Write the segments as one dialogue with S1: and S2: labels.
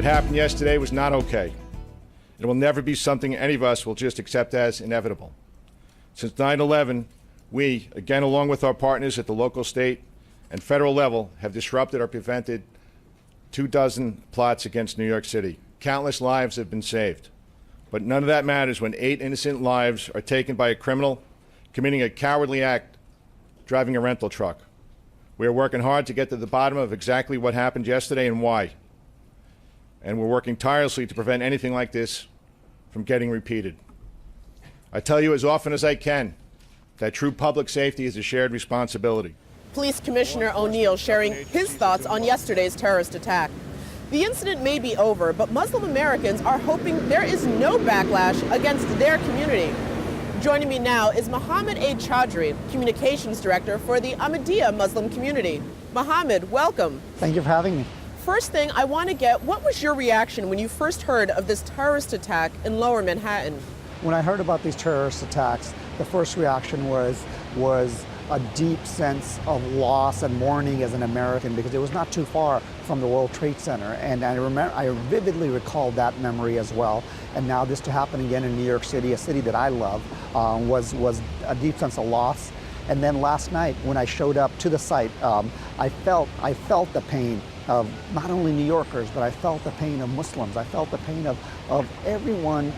S1: What happened yesterday was not okay. It will never be something any of us will just accept as inevitable. Since 9/11, we, again along with our partners at the local, state, and federal level, have disrupted or prevented 24 plots against New York City. Countless lives have been saved. But none of that matters when 8 innocent lives are taken by a criminal committing a cowardly act driving a rental truck. We are working hard to get to the bottom of exactly what happened yesterday and why. And we're working tirelessly to prevent anything like this from getting repeated. I tell you as often as I can that true public safety is a shared responsibility.
S2: Police Commissioner O'Neill sharing his thoughts on yesterday's terrorist attack. The incident may be over, but Muslim Americans are hoping there is no backlash against their community. Joining me now is Mohammed A. Chaudhry, Communications Director for the Ahmadiyya Muslim community. Mohammed, welcome.
S3: Thank you for having me.
S2: First thing I want to get, what was your reaction when you first heard of this terrorist attack in Lower Manhattan?
S3: When I heard about these terrorist attacks, the first reaction was a deep sense of loss and mourning as an American, because it was not too far from the World Trade Center, and I vividly recall that memory as well. And now this to happen again in New York City, a city that I love, was a deep sense of loss. And then last night, when I showed up to the site, I felt the pain of not only New Yorkers, but I felt the pain of Muslims. I felt the pain of everyone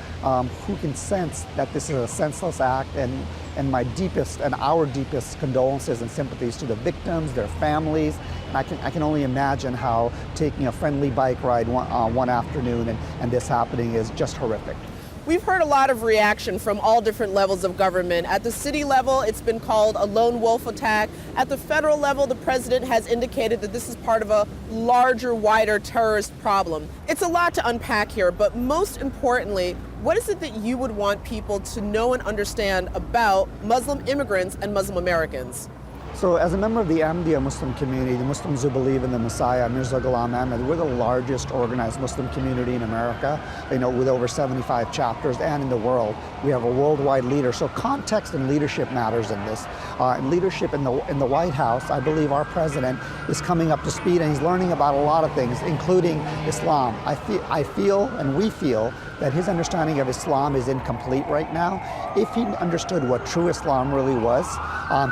S3: who can sense that this is a senseless act, and my deepest and our deepest condolences and sympathies to the victims, their families. And I can only imagine how taking a friendly bike ride one afternoon and this happening is just horrific.
S2: We've heard a lot of reaction from all different levels of government. At the city level, it's been called a lone wolf attack. At the federal level, the president has indicated that this is part of a larger, wider terrorist problem. It's a lot to unpack here, but most importantly, what is it that you would want people to know and understand about Muslim immigrants and Muslim Americans?
S3: So as a member of the Ahmadiyya Muslim community, the Muslims who believe in the Messiah, Mirza Ghulam Ahmad, we're the largest organized Muslim community in America, with over 75 chapters, and in the world. We have a worldwide leader. So context and leadership matters in this. And leadership in the White House, I believe our president is coming up to speed, and he's learning about a lot of things, including Islam. I feel, and we feel, that his understanding of Islam is incomplete right now. If he understood what true Islam really was,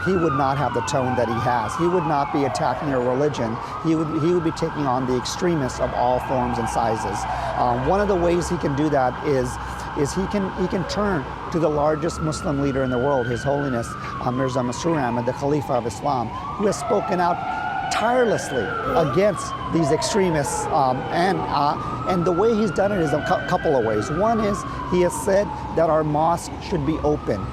S3: he would not have the tone that he has. He would not be attacking a religion. He would be taking on the extremists of all forms and sizes. One of the ways he can do that is he can turn to the largest Muslim leader in the world, His Holiness Mirza Masroor Ahmad, the Khalifa of Islam, who has spoken out tirelessly against these extremists, and the way he's done it is a couple of ways. One is he has said that our mosques should be open,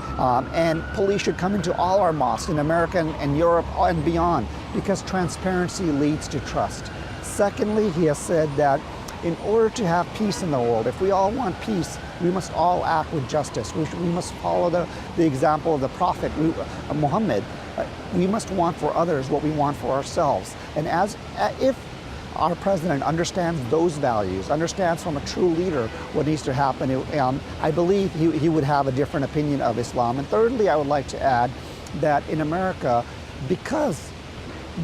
S3: and police should come into all our mosques in America and Europe and beyond, because transparency leads to trust. Secondly, he has said that in order to have peace in the world, if we all want peace, we must all act with justice. We must follow the example of the Prophet Muhammad. We must want for others what we want for ourselves. And if our president understands those values, understands from a true leader what needs to happen, I believe he would have a different opinion of Islam. And thirdly, I would like to add that in America, because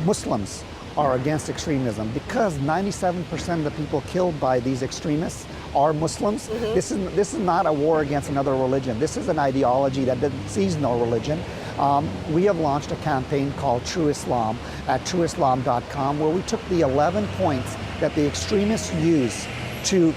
S3: Muslims are against extremism, because 97% of the people killed by these extremists are Muslims. This is not a war against another religion. This is an ideology that sees no religion. We have launched a campaign called True Islam at trueislam.com, where we took the 11 points that the extremists use to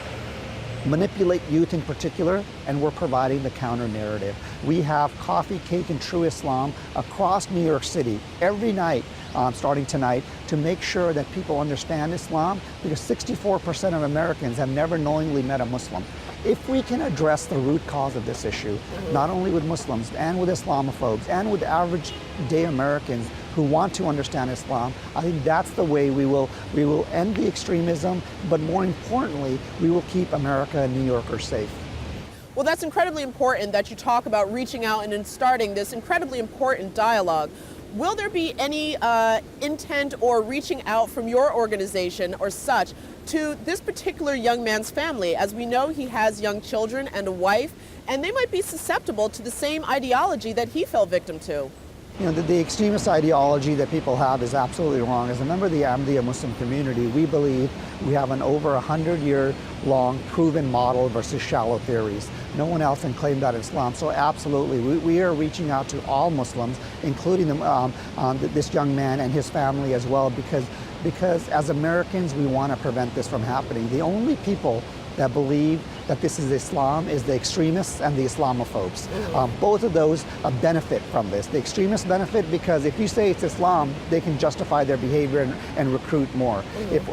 S3: manipulate youth in particular, and we're providing the counter narrative. We have coffee, cake, and True Islam across New York City every night, starting tonight, to make sure that people understand Islam, because 64% of Americans have never knowingly met a Muslim. If we can address the root cause of this issue, not only with Muslims and with Islamophobes and with average day Americans who want to understand Islam, I think that's the way we will end the extremism, but more importantly, we will keep America and New Yorkers safe.
S2: Well, that's incredibly important that you talk about reaching out and starting this incredibly important dialogue. Will there be any intent or reaching out from your organization or such to this particular young man's family? As we know, he has young children and a wife, and they might be susceptible to the same ideology that he fell victim to.
S3: The extremist ideology that people have is absolutely wrong. As a member of the Ahmadiyya Muslim community, we believe we have an over 100-year-long proven model versus shallow theories. No one else can claim that in Islam. So absolutely, we are reaching out to all Muslims, including this young man and his family as well, because as Americans, we want to prevent this from happening. The only people that believe that this is Islam is the extremists and the Islamophobes. Both of those benefit from this. The extremists benefit because if you say it's Islam, they can justify their behavior and recruit more.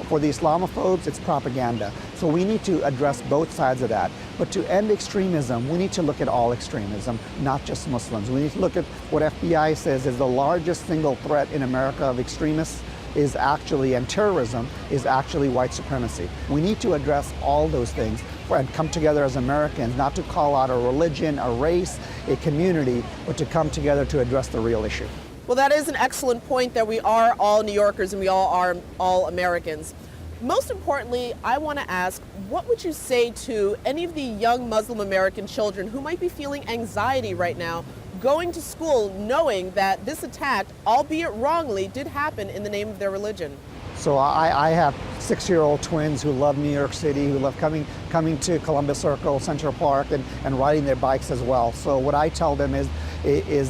S3: For the Islamophobes, it's propaganda. So we need to address both sides of that. But to end extremism, we need to look at all extremism, not just Muslims. We need to look at what FBI says is the largest single threat in America of extremists is actually, and terrorism is actually white supremacy. We need to address all those things and come together as Americans, not to call out a religion, a race, a community, but to come together to address the real issue.
S2: Well, that is an excellent point, that we are all New Yorkers and we all are all Americans. Most importantly, I want to ask, what would you say to any of the young Muslim American children who might be feeling anxiety right now going to school knowing that this attack, albeit wrongly, did happen in the name of their religion?
S3: So I have 6-year-old twins who love New York City, who love coming to Columbus Circle, Central Park, and riding their bikes as well. So what I tell them is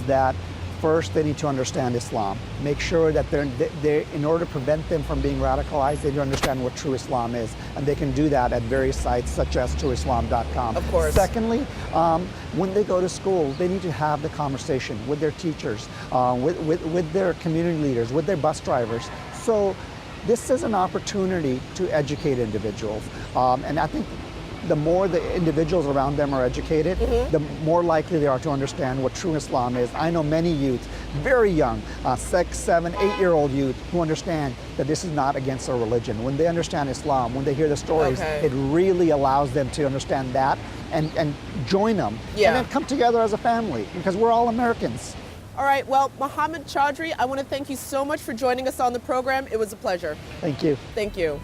S3: that first they need to understand Islam. Make sure that they're in order to prevent them from being radicalized, they need to understand what true Islam is. And they can do that at various sites such as trueislam.com.
S2: Of course.
S3: Secondly, when they go to school, they need to have the conversation with their teachers, with their community leaders, with their bus drivers. So this is an opportunity to educate individuals. And I think the more the individuals around them are educated, the more likely they are to understand what true Islam is. I know many youth, very young, 6, 7, 8-year-old youth, who understand that this is not against their religion. When they understand Islam, when they hear the stories, it really allows them to understand that and join them. And then come together as a family, because we're all Americans.
S2: All right, well, Mohammed Chaudhry, I want to thank you so much for joining us on the program. It was a pleasure.
S3: Thank you.
S2: Thank you.